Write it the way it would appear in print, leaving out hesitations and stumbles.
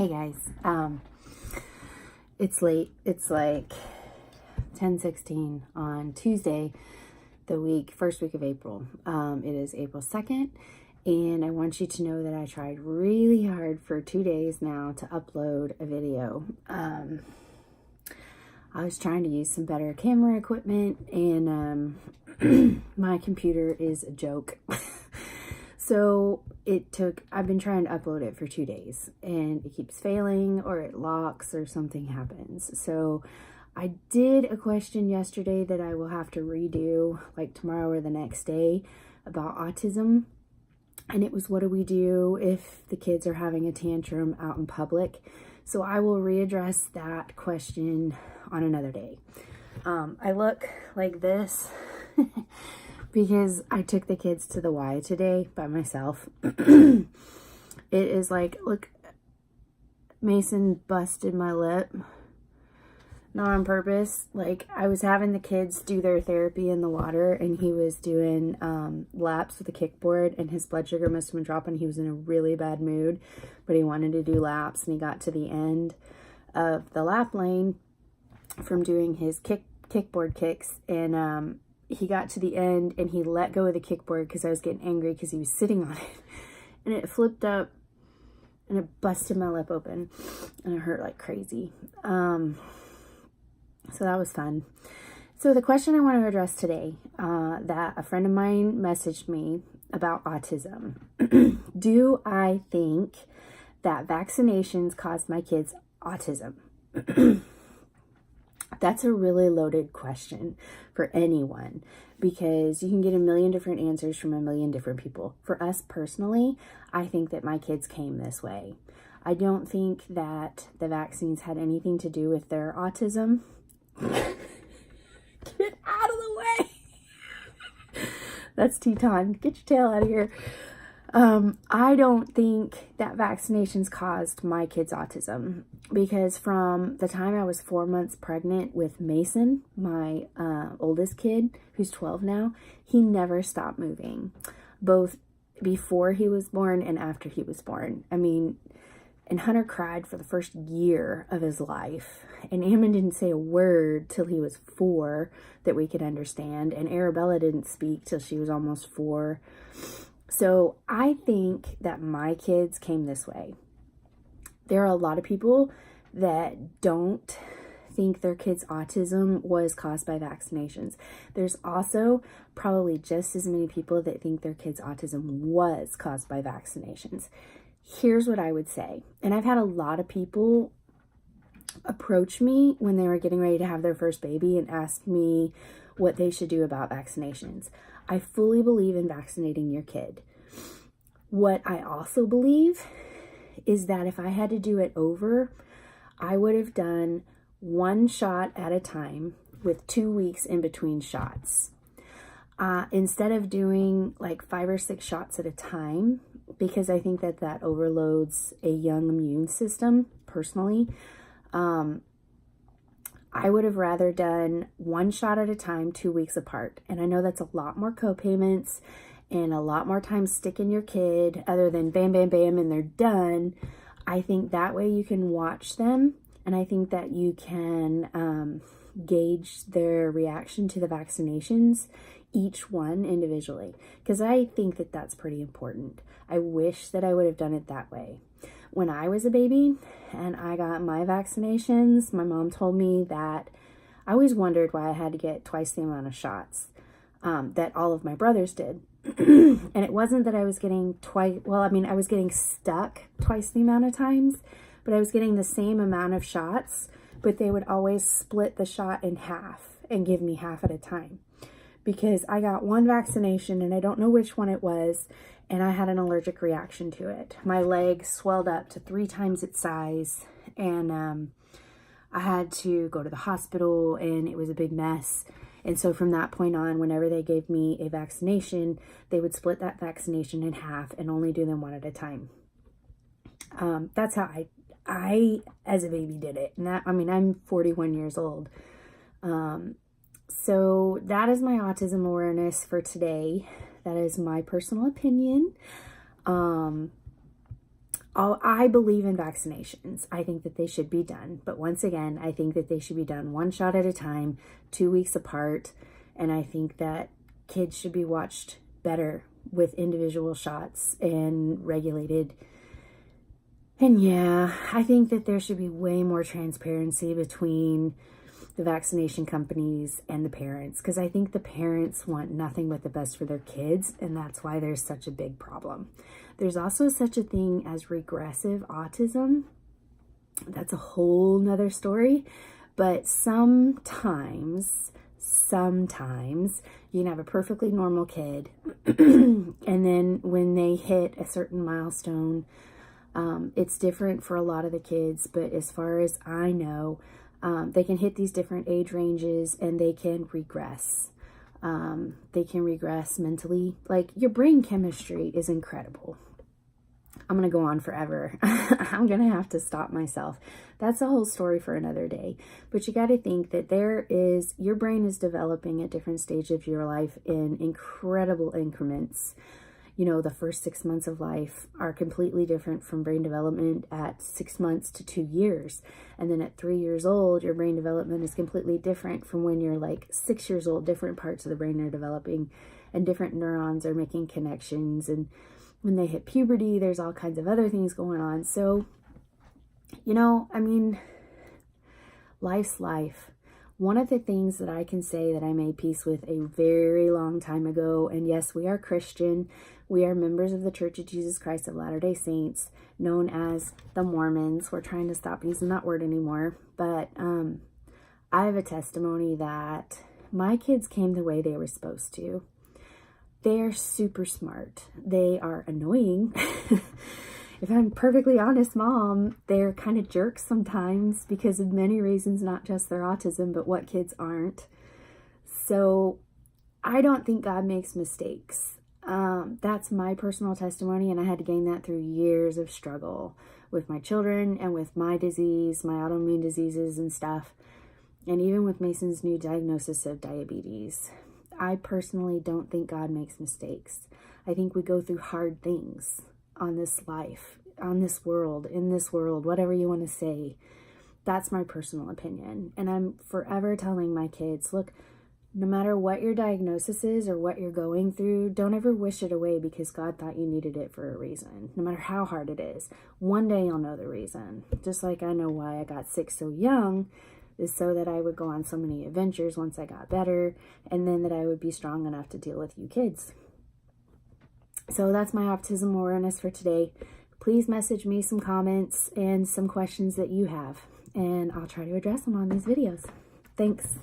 Hey guys, it's late. It's like 10:16 on Tuesday, the first week of April. It is April 2nd, and I want you to know that I tried really hard for 2 days now to upload a video. I was trying to use some better camera equipment, and my computer is a joke. So I've been trying to upload it for 2 days and it keeps failing, or it locks, or something happens. So I did a question yesterday that I will have to redo like tomorrow or the next day about autism. And it was, what do we do if the kids are having a tantrum out in public? So I will readdress that question on another day. I look like this because I took the kids to the Y today by myself. It is like, look, Mason busted my lip. Not on purpose. Like, I was having the kids do their therapy in the water, and he was doing laps with a kickboard, and his blood sugar must have been dropping. He was in a really bad mood, but he wanted to do laps, and he got to the end of the lap lane from doing his kickboard kicks, and he got to the end and he let go of the kickboard because I was getting angry because he was sitting on it, and it flipped up and it busted my lip open and it hurt like crazy. So that was fun. So the question I want to address today, that a friend of mine messaged me about autism. Do I think that vaccinations caused my kids autism? That's a really loaded question for anyone, because you can get a million different answers from a million different people. For us personally, I think that my kids came this way. I don't think that the vaccines had anything to do with their autism. Get out of the way. That's tea time. Get your tail out of here. I don't think that vaccinations caused my kids autism, because from the time I was 4 months pregnant with Mason, my oldest kid, who's 12 now, he never stopped moving, both before he was born and after he was born. I mean, and Hunter cried for the first year of his life, and Ammon didn't say a word till he was 4 that we could understand, and Arabella didn't speak till she was almost 4. So I think that my kids came this way. There are a lot of people that don't think their kids' autism was caused by vaccinations. There's also probably just as many people that think their kids' autism was caused by vaccinations. Here's what I would say. And I've had a lot of people approach me when they were getting ready to have their first baby and ask me what they should do about vaccinations. I fully believe in vaccinating your kid. What I also believe is that if I had to do it over, I would have done 1 shot at a time with 2 weeks in between shots. Instead of doing like 5 or 6 shots at a time, because I think that overloads a young immune system, personally. I would have rather done 1 shot at a time, 2 weeks apart. And I know that's a lot more co-payments and a lot more time sticking your kid, other than bam, bam, bam, and they're done. I think that way you can watch them, and I think that you can gauge their reaction to the vaccinations, each one individually, because I think that that's pretty important. I wish that I would have done it that way. When I was a baby and I got my vaccinations, my mom told me that I always wondered why I had to get twice the amount of shots that all of my brothers did. And it wasn't that I was getting I was getting stuck twice the amount of times, but I was getting the same amount of shots, but they would always split the shot in half and give me half at a time, because I got one vaccination and I don't know which one it was, and I had an allergic reaction to it. My leg swelled up to 3 times its size, and I had to go to the hospital, and it was a big mess. And so from that point on, whenever they gave me a vaccination, they would split that vaccination in half and only do them 1 at a time. That's how I as a baby did it. And I'm 41 years old. So that is my autism awareness for today. That is my personal opinion. I believe in vaccinations. I think that they should be done. But once again, I think that they should be done one shot at a time, 2 weeks apart. And I think that kids should be watched better with individual shots and regulated. And yeah, I think that there should be way more transparency between the vaccination companies and the parents, because I think the parents want nothing but the best for their kids, and that's why there's such a big problem. There's also such a thing as regressive autism. That's a whole nother story, but sometimes you can have a perfectly normal kid and then when they hit a certain milestone, it's different for a lot of the kids, but as far as I know, they can hit these different age ranges and they can regress. They can regress mentally. Like, your brain chemistry is incredible. I'm going to go on forever. I'm going to have to stop myself. That's a whole story for another day. But you got to think that your brain is developing at different stages of your life in incredible increments. You know, the first 6 months of life are completely different from brain development at 6 months to 2 years. And then at 3 years old, your brain development is completely different from when you're like 6 years old. Different parts of the brain are developing and different neurons are making connections. And when they hit puberty, there's all kinds of other things going on. So, you know, I mean, life's life. One of the things that I can say that I made peace with a very long time ago, and yes, we are Christian. We are members of the Church of Jesus Christ of Latter-day Saints, known as the Mormons. We're trying to stop using that word anymore. But I have a testimony that my kids came the way they were supposed to. They are super smart. They are annoying. If I'm perfectly honest, Mom, they're kind of jerks sometimes because of many reasons, not just their autism, but what kids aren't. So I don't think God makes mistakes. That's my personal testimony, and I had to gain that through years of struggle with my children and with my disease, my autoimmune diseases and stuff, and even with Mason's new diagnosis of diabetes. I personally don't think God makes mistakes. I think we go through hard things on this life, on this world, in this world, whatever you want to say. That's my personal opinion. And I'm forever telling my kids, look, no matter what your diagnosis is or what you're going through, don't ever wish it away because God thought you needed it for a reason. No matter how hard it is, one day you'll know the reason. Just like I know why I got sick so young, is so that I would go on so many adventures once I got better, and then that I would be strong enough to deal with you kids. So that's my autism awareness for today. Please message me some comments and some questions that you have, and I'll try to address them on these videos. Thanks.